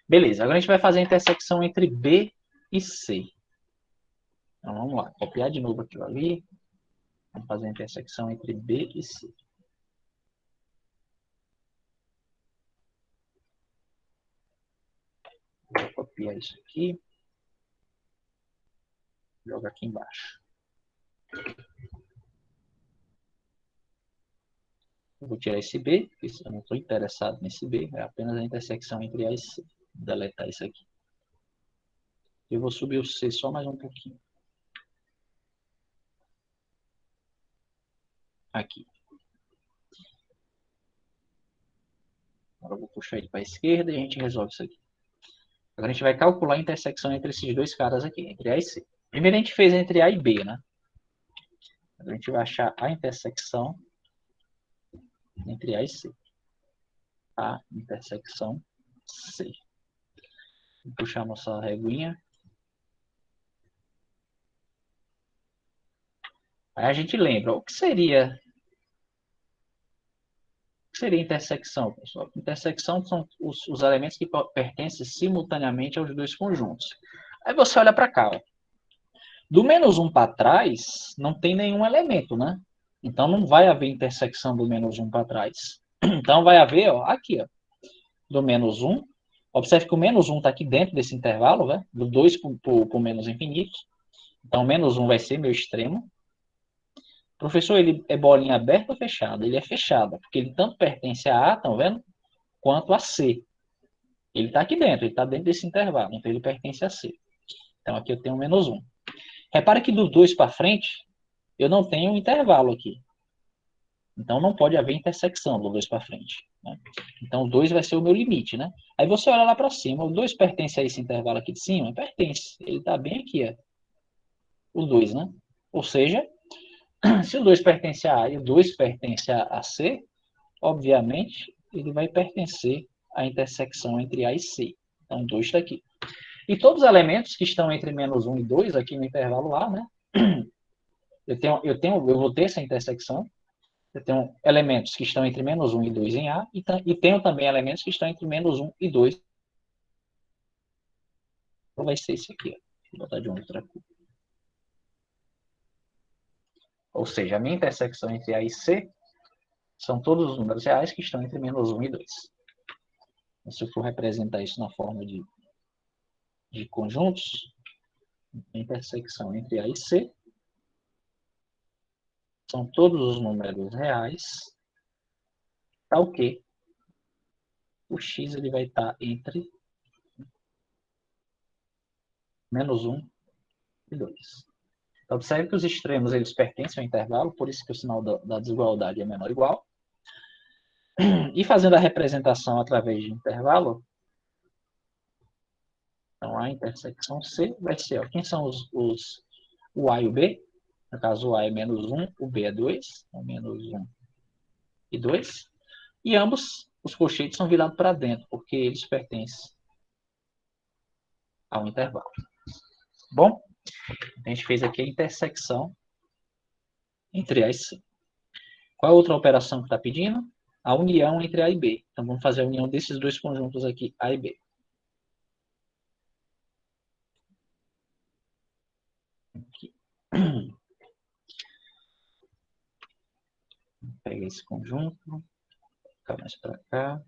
Beleza, agora a gente vai fazer a intersecção entre B e C. Então, vamos lá. Copiar de novo aquilo ali. Vamos fazer a intersecção entre B e C. Vou copiar isso aqui. Joga aqui embaixo. Eu vou tirar esse B, porque eu não estou interessado nesse B. É apenas a intersecção entre A e C. Vou deletar isso aqui. Eu vou subir o C só mais um pouquinho. Aqui. Agora eu vou puxar ele para a esquerda e a gente resolve isso aqui. Agora a gente vai calcular a intersecção entre esses dois caras aqui, entre A e C. Primeiro a gente fez entre A e B, né? Agora a gente vai achar a intersecção entre A e C. A intersecção C. Vou puxar a nossa reguinha. Aí a gente lembra, o que seria intersecção, pessoal? Intersecção são os elementos que pertencem simultaneamente aos dois conjuntos. Aí você olha para cá, ó. Do menos 1 para trás, não tem nenhum elemento, né? Então não vai haver intersecção do menos 1 para trás. Então vai haver, ó, aqui, ó, do menos 1. Observe que o menos 1 está aqui dentro desse intervalo, né? Do 2 para o menos infinito. Então menos 1 vai ser meu extremo. Professor, ele é bolinha aberta ou fechada? Ele é fechada, porque ele tanto pertence a A, estão vendo? Quanto a C. Ele está aqui dentro, ele está dentro desse intervalo, então ele pertence a C. Então aqui eu tenho menos 1. Repara que do 2 para frente, eu não tenho um intervalo aqui. Então não pode haver intersecção do 2 para frente. Né? Então o 2 vai ser o meu limite, né? Aí você olha lá para cima, o 2 pertence a esse intervalo aqui de cima? Pertence. Ele está bem aqui, ó. O 2, né? Ou seja, se o 2 pertence a A e o 2 pertence a C, obviamente, ele vai pertencer à intersecção entre A e C. Então, 2 está aqui. E todos os elementos que estão entre menos 1 e 2, aqui no intervalo A, né? Eu vou ter essa intersecção. Eu tenho elementos que estão entre menos 1 e 2 em A, e tenho também elementos que estão entre menos 1 e 2. Então, vai ser esse aqui. Ó. Vou botar de outra cor. Ou seja, a minha intersecção entre A e C são todos os números reais que estão entre menos 1 e 2. Se eu for representar isso na forma de conjuntos, a intersecção entre A e C são todos os números reais, tal que o x ele vai estar entre menos 1 e 2. Então, observe que os extremos eles pertencem ao intervalo, por isso que o sinal da desigualdade é menor ou igual. E fazendo a representação através de intervalo, então a intersecção C vai ser, ó, quem são o A e o B? No caso, o A é menos 1, o B é 2, então menos 1 e 2. E ambos os colchetes são virados para dentro, porque eles pertencem ao intervalo. Bom, a gente fez aqui a intersecção entre A e C. Qual é a outra operação que está pedindo? A união entre A e B. Então, vamos fazer a união desses dois conjuntos aqui, A e B. Aqui. Pega esse conjunto, ficar mais para cá.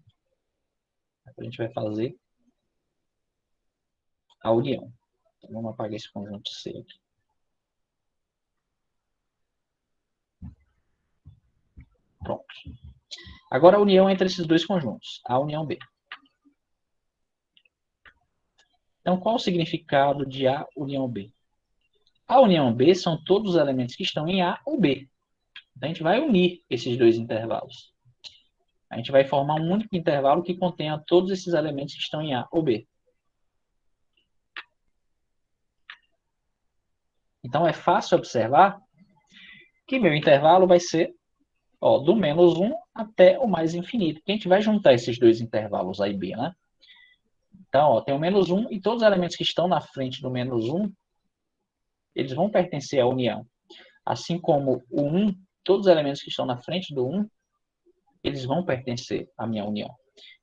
A gente vai fazer a união. Então, vamos apagar esse conjunto C aqui. Pronto. Agora a união entre esses dois conjuntos, a união B. Então, qual o significado de A união B? A união B são todos os elementos que estão em A ou B. Então, a gente vai unir esses dois intervalos. A gente vai formar um único intervalo que contenha todos esses elementos que estão em A ou B. Então, é fácil observar que meu intervalo vai ser do menos 1 até o mais infinito. Que a gente vai juntar esses dois intervalos A e B, né? Então, tem o menos 1 e todos os elementos que estão na frente do menos 1, eles vão pertencer à união. Assim como o 1, todos os elementos que estão na frente do 1, eles vão pertencer à minha união.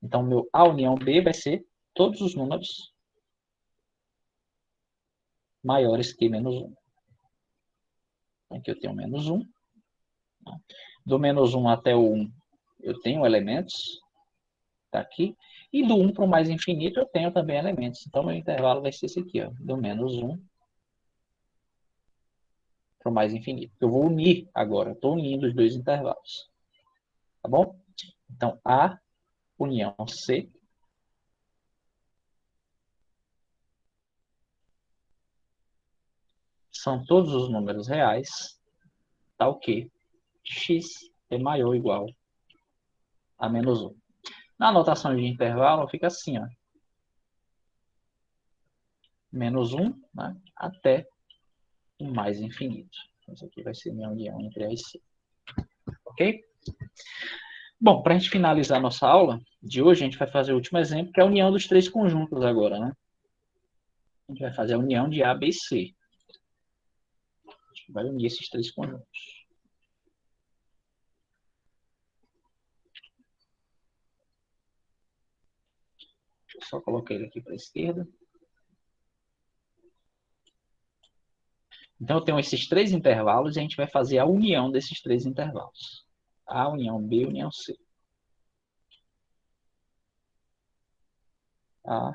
Então, meu A união B vai ser todos os números maiores que menos 1. Aqui eu tenho menos 1. Do menos 1 até o 1, eu tenho elementos. Está aqui. E do 1 para o mais infinito, eu tenho também elementos. Então, meu intervalo vai ser esse aqui, do menos 1 para o mais infinito. Eu vou unir agora. Estou unindo os dois intervalos. Tá bom? Então, A união C são todos os números reais, tal que x é maior ou igual a menos 1. Na notação de intervalo, fica assim, ó. Menos 1, né, até o mais infinito. Isso aqui vai ser minha união entre A e C. Ok? Bom, para a gente finalizar a nossa aula de hoje, a gente vai fazer o último exemplo, que é a união dos três conjuntos agora, né? A gente vai fazer a união de A, B e C. A gente vai unir esses três conjuntos. Deixa eu só colocar ele aqui para a esquerda. Então, eu tenho esses três intervalos e a gente vai fazer a união desses três intervalos. A, união B, união C. A,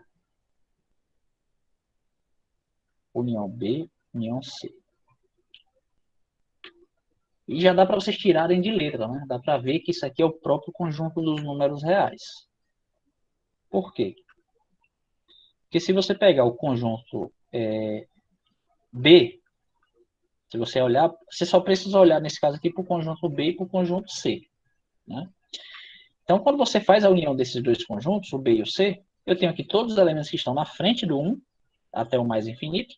união B, união C. E já dá para vocês tirarem de letra, né? Dá para ver que isso aqui é o próprio conjunto dos números reais. Por quê? Porque se você pegar o conjunto B, se você olhar, você só precisa olhar nesse caso aqui para o conjunto B e para o conjunto C, né? Então, quando você faz a união desses dois conjuntos, o B e o C, eu tenho aqui todos os elementos que estão na frente do 1 até o mais infinito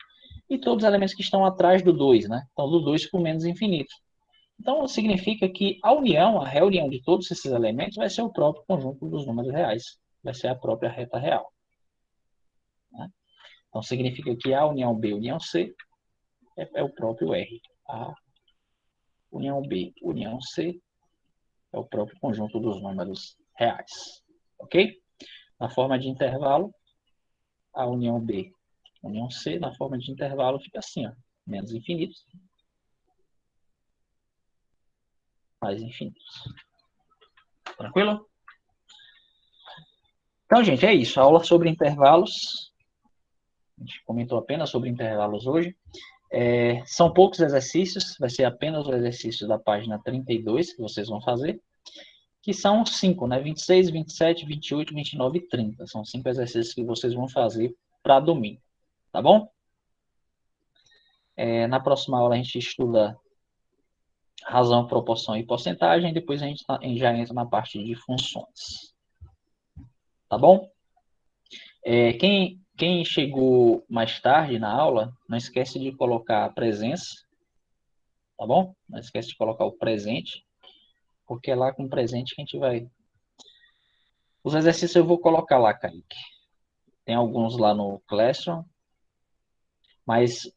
e todos os elementos que estão atrás do 2, né? Então, do 2 para o menos infinito. Então, significa que a união, a reunião de todos esses elementos vai ser o próprio conjunto dos números reais. Vai ser a própria reta real. Né? Então, significa que a união B, união C, é o próprio R. A união B, união C, é o próprio conjunto dos números reais. Ok? Na forma de intervalo, a união B, união C, na forma de intervalo, fica assim, ó, menos infinito, mais infinito. Tranquilo? Então, gente, é isso. A aula sobre intervalos. A gente comentou apenas sobre intervalos hoje. São poucos exercícios, vai ser apenas o exercício da página 32 que vocês vão fazer, que são 5, né? 26, 27, 28, 29 e 30. São 5 exercícios que vocês vão fazer para domingo, tá bom? Na próxima aula a gente estuda razão, proporção e porcentagem, depois a gente já entra na parte de funções. Tá bom? Quem chegou mais tarde na aula, não esquece de colocar a presença, tá bom? Não esquece de colocar o presente, porque é lá com o presente que a gente vai... Os exercícios eu vou colocar lá, Kaique. Tem alguns lá no Classroom, mas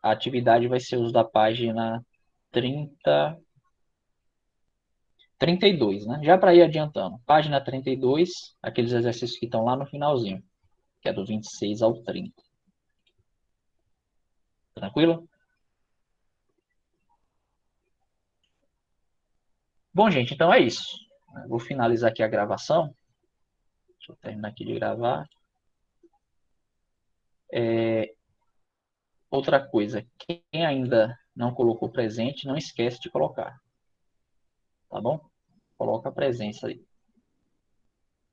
a atividade vai ser os da página 32, né? Já para ir adiantando. Página 32, aqueles exercícios que estão lá no finalzinho, que é do 26 ao 30. Tranquilo? Bom, gente, então é isso. Eu vou finalizar aqui a gravação. Deixa eu terminar aqui de gravar. Outra coisa, quem ainda não colocou presente, não esquece de colocar. Tá bom? Coloca a presença aí.